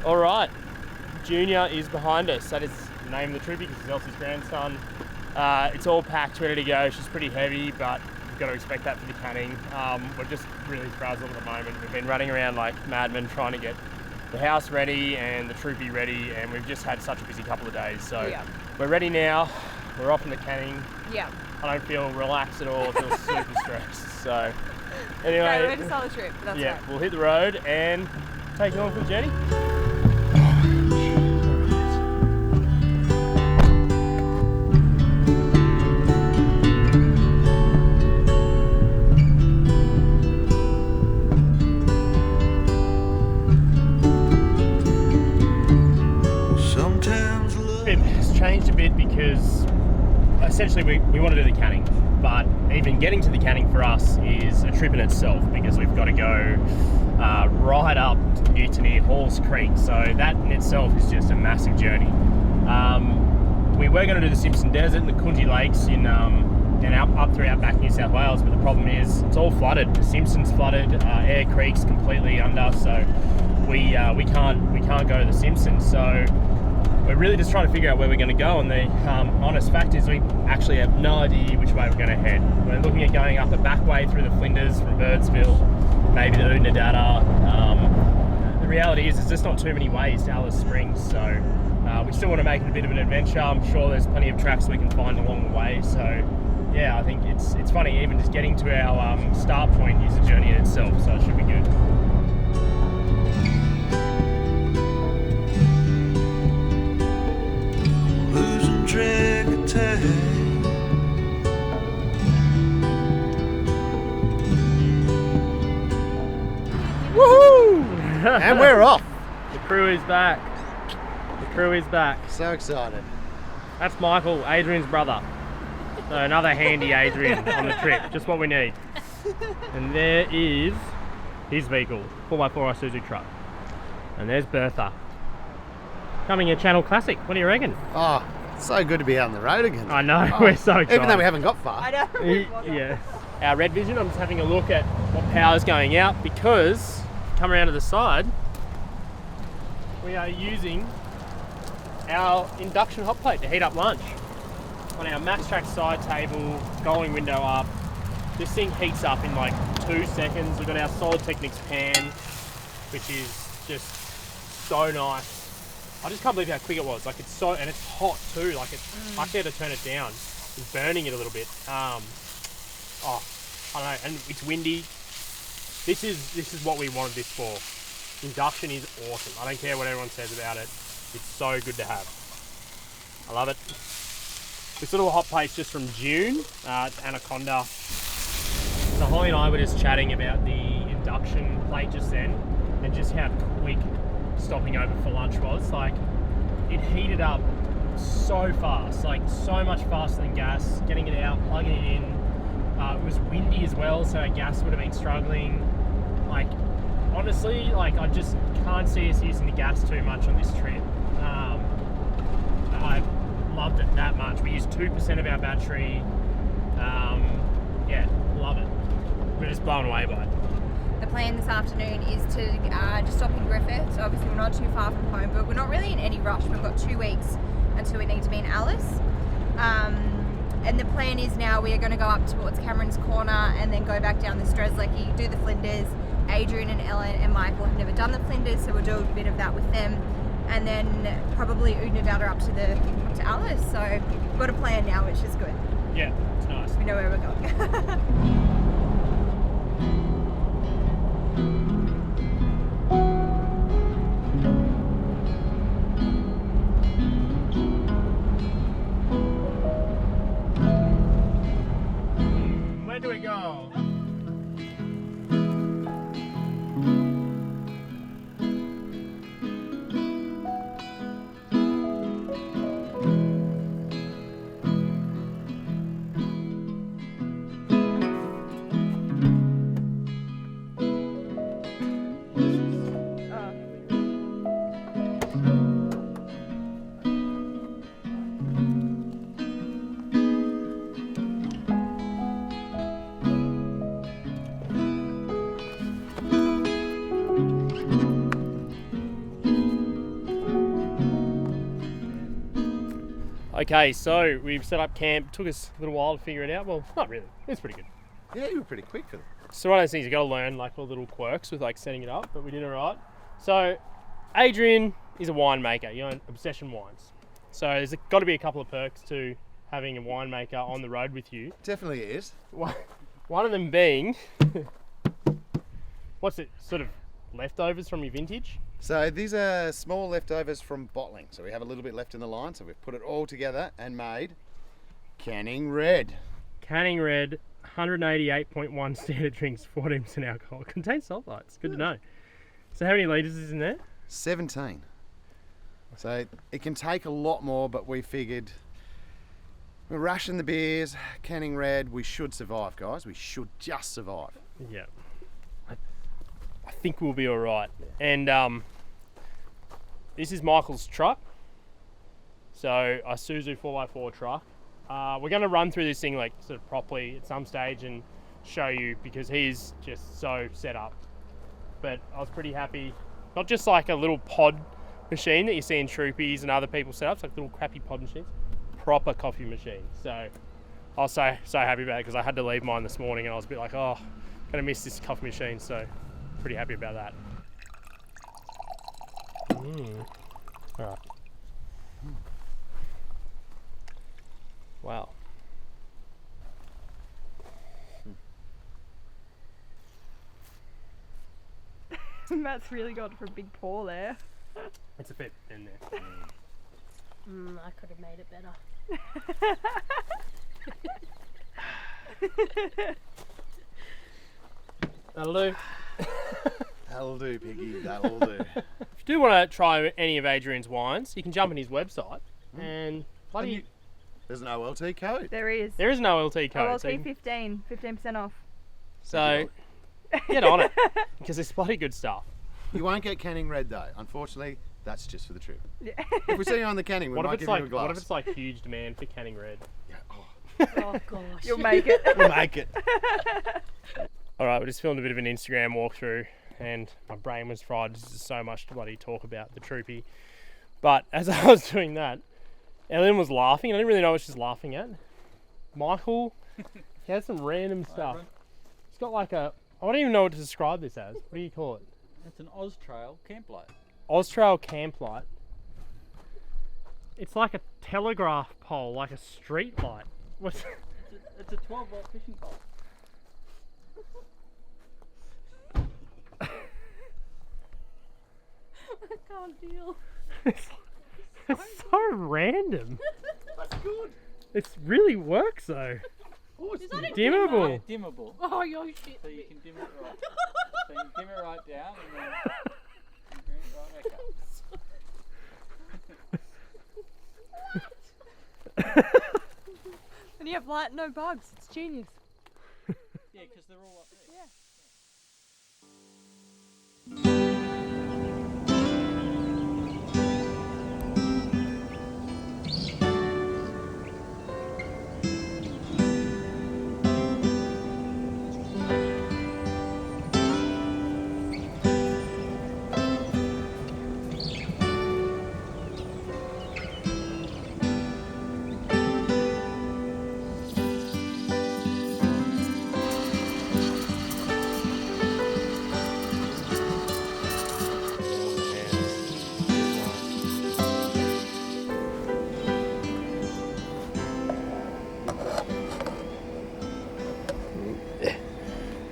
All right, Junior is behind us. That is the name of the Troopy because he's Elsie's grandson. It's all packed, ready to go. She's pretty heavy, but you've got to expect that for the canning. We're just really frazzled at the moment. We've been running around like madmen trying to get the house ready and the Troopy ready, and we've just had such a busy couple of days. So we're ready now. We're off in the canning. Yeah. I don't feel relaxed at all. I feel super stressed. So anyway, we're to start the trip. That's right. We'll hit the road and take you on for the journey. It's changed a bit because essentially we want to do the canning, but even getting to the canning for us is a trip in itself because we've got to go right up to Mutiny, Halls Creek, so that in itself is just a massive journey. We were going to do the Simpson Desert and the Kunti Lakes and up through outback New South Wales, but the problem is it's all flooded. The Simpson's flooded, Eyre Creek's completely under, so we can't go to the Simpsons. So we're really just trying to figure out where we're going to go, and the honest fact is we actually have no idea which way we're going to head. We're looking at going up a back way through the Flinders from Birdsville, maybe to Oodnadatta. The reality is there's just not too many ways to Alice Springs, so we still want to make it a bit of an adventure. I'm sure there's plenty of tracks we can find along the way, so yeah, I think it's funny, even just getting to our start point is a journey in itself, so it should be good. Woohoo! And we're off. The crew is back. The crew is back. So excited. That's Michael, Adrian's brother. So another handy Adrian on the trip, just what we need. And there is his vehicle, 4x4 Isuzu truck. And there's Bertha. Coming a Channel Classic, what do you reckon? Oh, so good to be out on the road again. I know, we're so excited. Even though we haven't got far. I know. Yeah. Our red vision, I'm just having a look at what power's going out because, come around to the side, we are using our induction hot plate to heat up lunch. On our Max Track side table, scrolling window up, this thing heats up in like 2 seconds. We've got our Solid Technics pan, which is just so nice. I just can't believe how quick it was. Like it's so, and it's hot too. Like it's, I actually had to turn it down. It's burning it a little bit. I don't know, and it's windy. This is what we wanted this for. Induction is awesome. I don't care what everyone says about it. It's so good to have. I love it. This little hot plate's just from June. It's Anaconda. So Holly and I were just chatting about the induction plate just then, and just how quick stopping over for lunch was. Like, it heated up so fast, like so much faster than gas. Getting it out, plugging it in. It was windy as well, so our gas would have been struggling. Like, honestly, like I just can't see us using the gas too much on this trip. I loved it that much. We used 2% of our battery. Yeah, love it. We're just blown away by it. The plan this afternoon is to just stop in Griffith. So obviously we're not too far from home, but we're not really in any rush. We've got 2 weeks until we need to be in Alice. And the plan is now we are going to go up towards Cameron's Corner and then go back down the Strzelecki, do the Flinders. Adrian and Ellen and Michael have never done the Flinders, so we'll do a bit of that with them. And then probably Oodnadatta up to Alice. So we've got a plan now, which is good. Yeah, it's nice. We know where we're going. Where do we go? Okay, so we've set up camp. Took us a little while to figure it out. Well, not really. It's pretty good. Yeah, you were pretty quick for them. So one of those things you got to learn, like all the little quirks with like setting it up, but we did all right. So Adrian is a winemaker. You know, Obsession Wines. So there's got to be a couple of perks to having a winemaker on the road with you. Definitely is. One of them being, what's it, sort of leftovers from your vintage? So these are small leftovers from bottling. So we have a little bit left in the line. So we've put it all together and made Canning Red. Canning Red, 188.1 standard drinks, 14% alcohol. Contains sulfites. Good to know. So how many litres is in there? 17. So it can take a lot more, but we figured we're rushing the beers, Canning Red. We should survive, guys. We should just survive. Yeah. I think we'll be all right. And this is Michael's truck. So a Suzu 4x4 truck. We're going to run through this thing like sort of properly at some stage and show you because he's just so set up. But I was pretty happy. Not just like a little pod machine that you see in Troopies and other people's setups, like little crappy pod machines. Proper coffee machine. So I was so happy about it because I had to leave mine this morning and I was a bit like, oh, gonna miss this coffee machine. So pretty happy about that. All right. Wow. Matt's really got for a big pour there. It's a bit in there. I could have made it better. That'll do. That'll do, Piggy. That'll do. If you do want to try any of Adrian's wines, you can jump on his website and bloody. There's an OLT code. There is. There is an OLT code. OLT 15% off. So get on it because it's bloody good stuff. You won't get Canning Red though. Unfortunately, that's just for the trip. Yeah. If we see you on the Canning, we What might if give it's you a like? glass. What if it's like huge demand for Canning Red? Yeah, oh, Oh gosh. You'll make it. we'll make it. All right, we're just filming a bit of an Instagram walkthrough, and my brain was fried. There's just so much to bloody talk about the Troopy. But as I was doing that, Ellen was laughing. I didn't really know what she was laughing at. Michael, he had some random stuff. He's got like a. I don't even know what to describe this as. What do you call it? It's an Austrail camp light. Austrail camp light. It's like a telegraph pole, like a street light. What's It's a 12-volt fishing pole. I can't deal. it's so random. That's good. It really works though. Oh, it's Is that a Dimmable. dimmable. Oh, yo shit. So you can dim it right. So you can dim it right down and then you bring it right back up. And you have light, no bugs. It's genius. Yeah, because they're all up there. Yeah.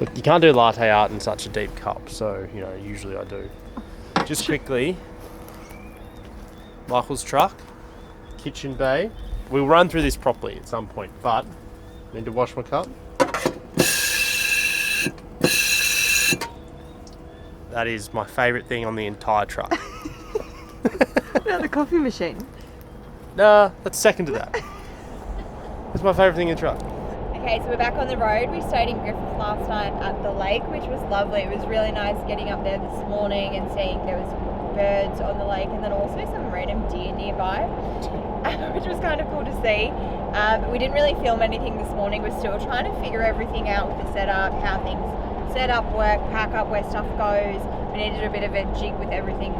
Look, you can't do latte art in such a deep cup, so you know usually I do. Just quickly, Michael's truck, kitchen bay. We'll run through this properly at some point, but I need to wash my cup. That is my favourite thing on the entire truck. What about the coffee machine? Nah, that's second to that. It's my favourite thing in the truck. Okay, so we're back on the road. We stayed in Griffith last night at the lake, which was lovely. It was really nice getting up there this morning and seeing there was birds on the lake and then also some random deer nearby, which was kind of cool to see. We didn't really film anything this morning. We're still trying to figure everything out with the setup, how things set up, work, pack up, where stuff goes. We need to do a bit of a jig with everything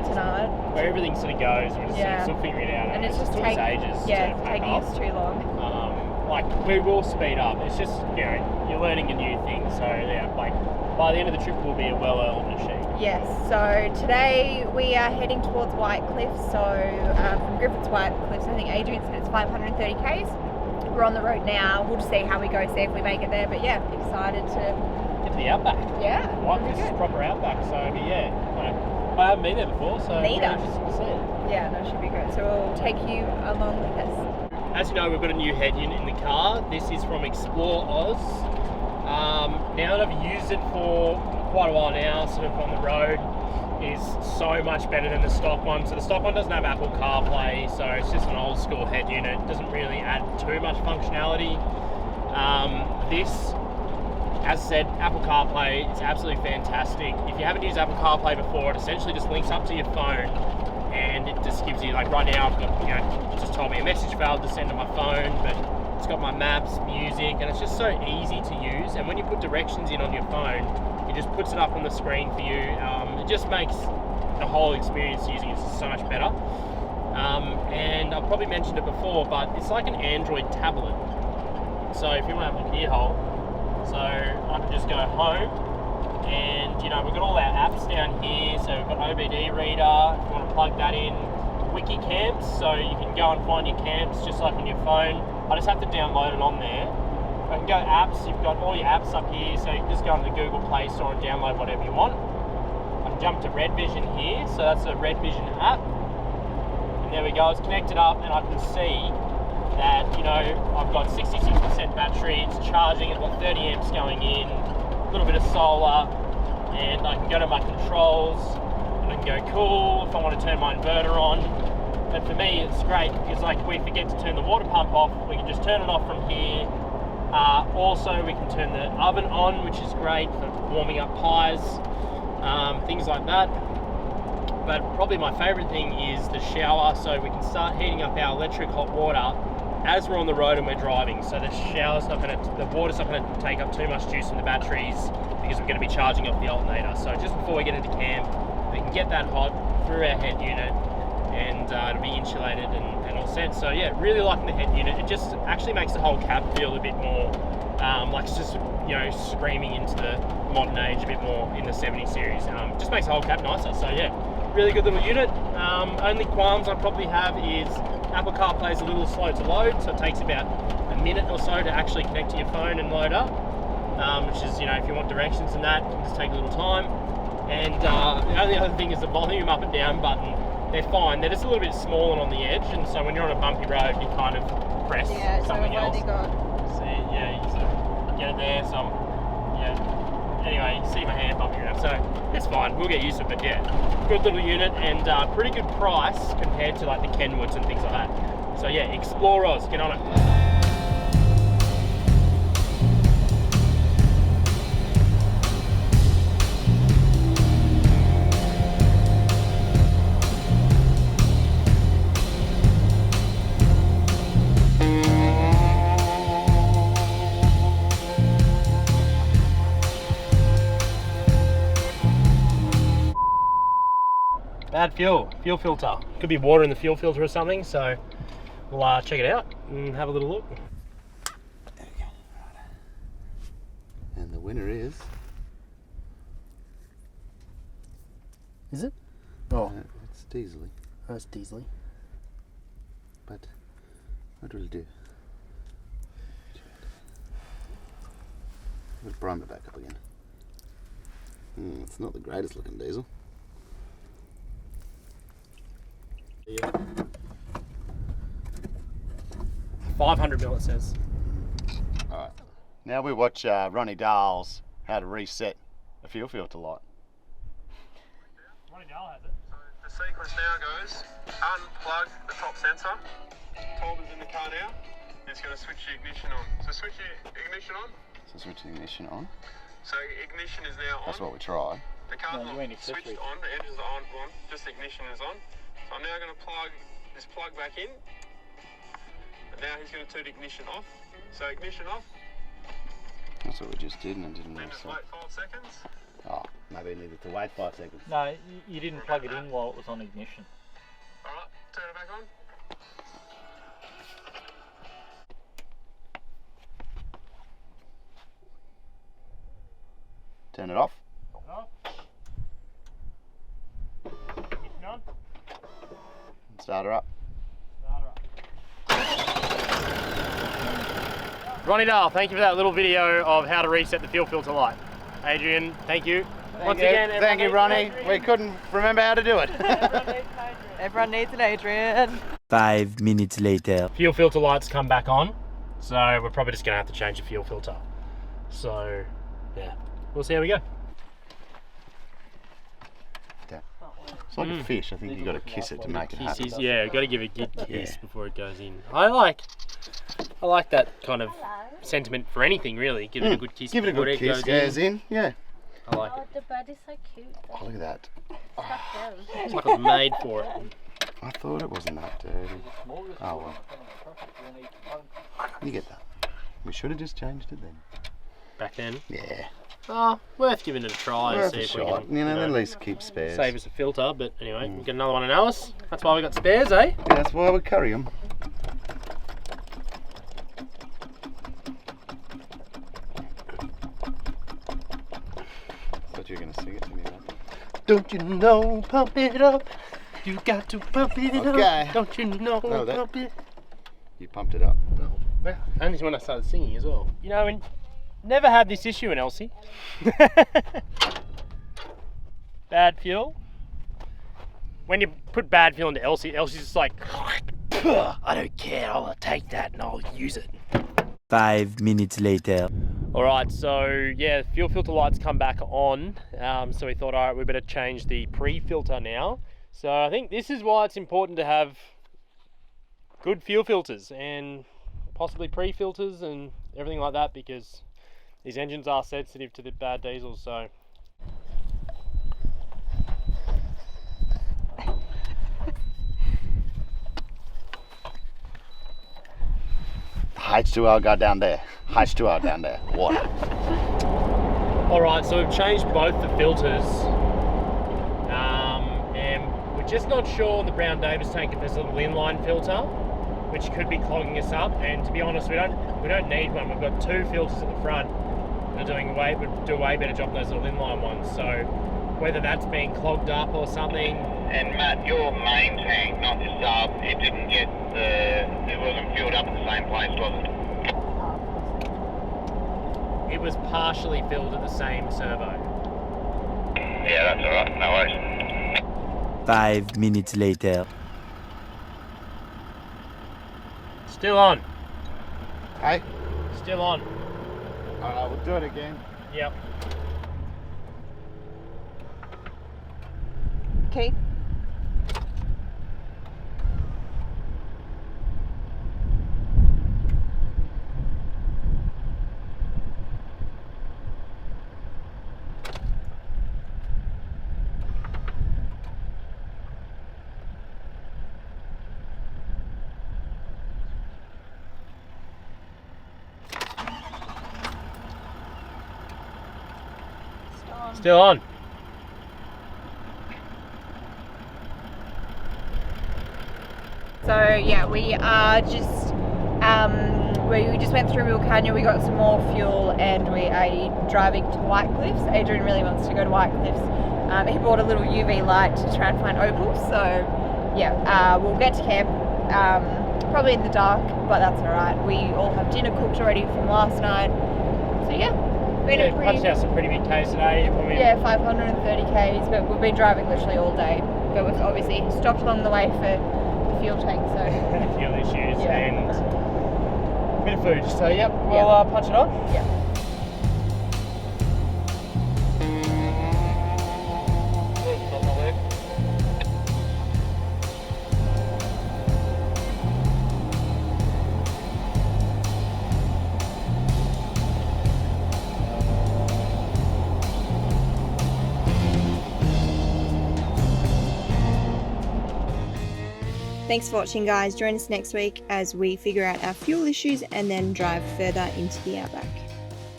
tonight. where everything sort of goes, we're just Yeah. still figuring it out. And it's just took us ages yeah, to it's pack taking up. us too long. Like we will speed up. It's just, you know, you're learning a new thing. So yeah, like by the end of the trip, we'll be a well-oiled machine. Yes, so today we are heading towards White Cliffs. So from Griffiths White Cliffs, I think Adrian said it's 530 k's. We're on the road now. We'll just see how we go, see if we make it there. But yeah, excited to Get to the outback. yeah. Right, really this is good. proper outback. So yeah, I haven't been there before, so Neither. we're interested to see it. Yeah, no, should be good. So we'll take you along with us. As you know, we've got a new head unit in the car. This is from Explore Oz. Now that I've used it for quite a while now, sort of on the road, is so much better than the stock one. So the stock one doesn't have Apple CarPlay, so it's just an old school head unit. It doesn't really add too much functionality. This, as I said, Apple CarPlay is absolutely fantastic. If you haven't used Apple CarPlay before, it essentially just links up to your phone, and it just gives you, like right now, I've got, it just told me a message failed to send to my phone, but it's got my maps, music, and it's just so easy to use. And when you put directions in on your phone, it just puts it up on the screen for you. It just makes the whole experience using it so much better. And I've probably mentioned it before, but it's like an Android tablet. So if you want to have a look here, so I can just go home, and we've got all our apps down here. So we've got OBD reader, if you want to plug that in, wiki camps, so you can go and find your camps just like on your phone. I just have to download it on there. I can go apps, you've got all your apps up here, so you can just go into the Google Play Store and download whatever you want. I can jump to Red Vision here, so that's a Red Vision app. And there we go, it's connected up, and I can see that, I've got 66% battery, it's charging, it's got 30 amps going in, a little bit of solar, and I can go to my controls, and I can go cool if I want to turn my inverter on. But for me, it's great because, like, if we forget to turn the water pump off, we can just turn it off from here. Also, we can turn the oven on, which is great for warming up pies, things like that. But probably my favourite thing is the shower, so we can start heating up our electric hot water as we're on the road and we're driving. So the water's not going to take up too much juice in the batteries because we're going to be charging off the alternator. So just before we get into camp, we can get that hot through our head unit, and it'll be insulated and all set. So yeah, really liking the head unit. It just actually makes the whole cab feel a bit more like it's just screaming into the modern age a bit more in the 70 series. Just makes the whole cab nicer. So yeah, really good little unit. Only qualms I probably have is Apple CarPlay is a little slow to load, so it takes about a minute or so to actually connect to your phone and load up, which is, if you want directions and that, it can just take a little time. And the only other thing is the volume up and down button. They're fine, they're just a little bit smaller on the edge, and so when you're on a bumpy road, you kind of press something so I've else. only got... See, yeah, you sort of get it there, so anyway, you see my hand bumping around, so it's fine, we'll get used to it. But yeah, good little unit, and pretty good price compared to like the Kenwoods and things like that. So yeah, Explore Oz, get on it. Bad fuel filter. Could be water in the fuel filter or something, so we'll check it out and have a little look. There we go. Right. And the winner is... Is it? Oh, it's diesely, that's diesel. but what will it do? Let's prime it back up again. It's not the greatest looking diesel. Yeah. 500 mil it says. Alright, now we watch Ronnie Dahl's how to reset a fuel filter light. Ronnie Dahl has it. So the sequence now goes, unplug the top sensor, Torben's in the car now, it's going to switch the ignition on. So switch the ignition on. So switch the ignition on. So ignition is now on. That's what we tried. The car's No, not you switched switch. on, the engines are on, just the ignition is on. So I'm now going to plug this plug back in. And now he's going to turn the ignition off. So ignition off, That's what we just did, and it didn't then really just set. wait 5 seconds. Oh, maybe I needed to wait 5 seconds. No, you didn't plug it in while it was on ignition. Turn it off. Ignition on. Start her up. Ronnie Dale, thank you for that little video of how to reset the fuel filter light. Adrian, thank you. Once again, thank you, Ronnie. We couldn't remember how to do it. Everyone needs an Adrian. 5 minutes later. Fuel filter lights come back on, so we're probably just gonna have to change the fuel filter. So, yeah, we'll see how we go. It's like a fish. I think you got to kiss it to make it happen. Yeah, you got to give it a good kiss before it goes in. I like that kind of sentiment for anything, really. Give it a good kiss. Give it a good kiss. Goes in. Yeah. I like Oh, it. the bird is so cute. Oh, look at that. It's like it was made for it. I thought it wasn't that dirty. Oh well. You get that. We should have just changed it then. Back then. Yeah. Oh, worth giving it a try. Worth See a if we shot. can, You know, at least keep spares. save us a filter. But anyway, we'll get another one in Alice. That's why we got spares, eh? Yeah, that's why we carry them. Thought you were going to sing it to me, man. Don't you know, pump it up. You got to pump it Okay. up. Don't you know, Oh, that- pump it. You pumped it up. Well, only when I started singing as well. You know, and never had this issue in Elsie. Bad fuel. When you put bad fuel into Elsie, Elsie's just like, I don't care, I'll take that and I'll use it. 5 minutes later. Alright, so yeah, fuel filter lights come back on. So we thought, alright, we better change the pre-filter now. So I think this is why it's important to have good fuel filters and possibly pre-filters and everything like that, because these engines are sensitive to the bad diesels. So H2O go down there. H2O down there. Water. alright, so we've changed both the filters, and we're just not sure on the Brown Davis tank if there's a little inline filter which could be clogging us up, and to be honest, we don't need one. We've got two filters at the front that do a way better job than those little inline ones. So whether that's being clogged up or something. And Matt, your main tank, not the sub, it wasn't filled up at the same place, was it? It was partially filled at the same servo. Yeah, that's alright, no worries. 5 minutes later. Still on. Hey? Still on. Alright, we'll do it again. Yep. Okay. Still on. So yeah, we are just we just went through Real Canyon. We got some more fuel, and we are driving to White Cliffs. Adrian really wants to go to White Cliffs. He bought a little UV light to try and find opals. So yeah, we'll get to camp probably in the dark, but that's all right. We all have dinner cooked already from last night. So yeah, been a pretty, Punched out some pretty big Ks today. I mean, yeah, 530 Ks, but we've been driving literally all day. But we've obviously stopped along the way for the fuel tank, so fuel issues Yeah. and a bit of food. So yep, we'll punch it on. yeah. Thanks for watching, guys. Join us next week as we figure out our fuel issues and then drive further into the outback.